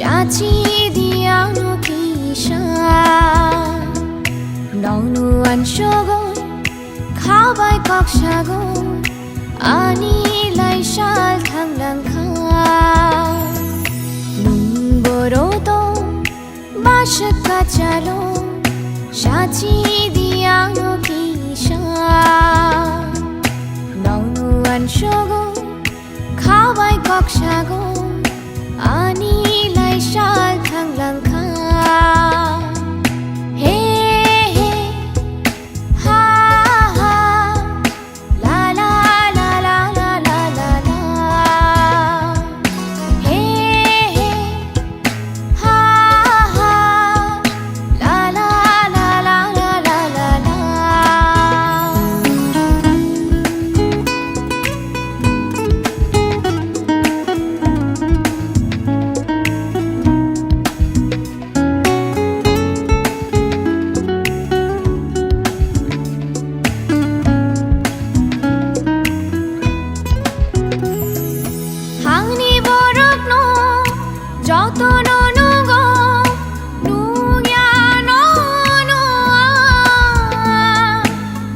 साचिदियानो किसा नौनुवान सोगो खाबाय कक्षागो आनिलाय साल थांलांखा बरो तो बासका चालो साचिदियानो किसा नौनुवान सोगो खाबाय कक्षागो आनिलाय साल थांलांखा हे हे हा हा ला ला ला ला ला ला ला ला हे हे हा हा ला ला ला ला ला ला ला ला tono nugo nuya no no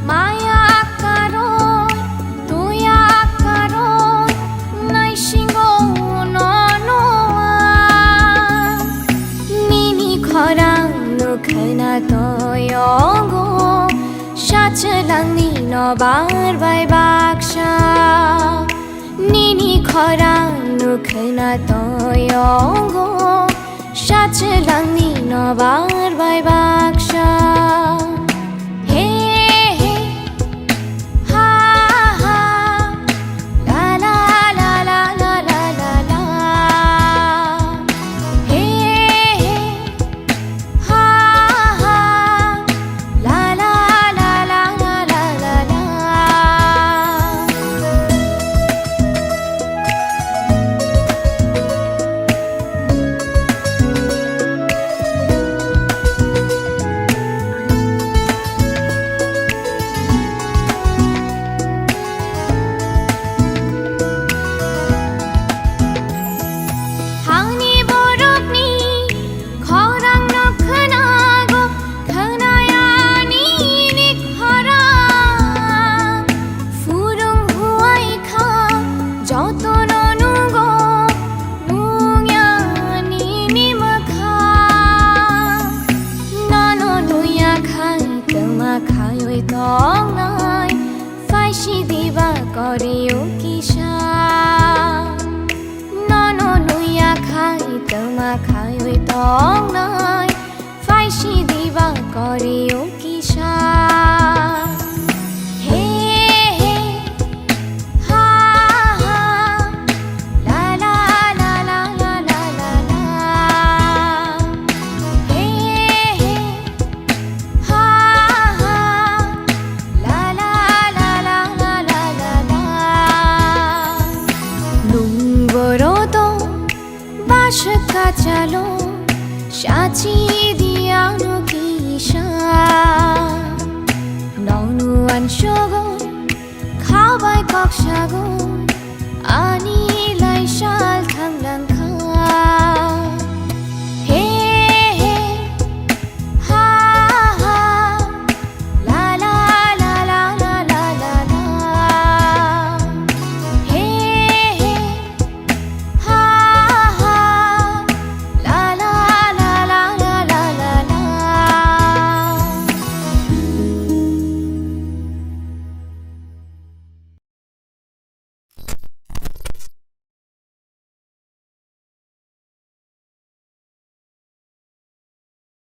maya karo tuya karo nai singo no no nini khorang no khana toyongo shachalangni no bar bai baksha nini khorang nukhna toyongo shachalangni no bar bai baksha he he ha ha la la la la la la la la he he ha ha la la la la la la la la খায়ই তং নাই ফাইসি দিবা করিও কিসা নন নুইয়া খাই তোমা খায়ই তং নাই ফাইসি দিবা করিও কিসা হে হে হা হা লা লা লা লা লা লা লা লা হে হে হা boro to baska chalo sachidiano kisha nौनुवान sogo khabai kokshago anilai sal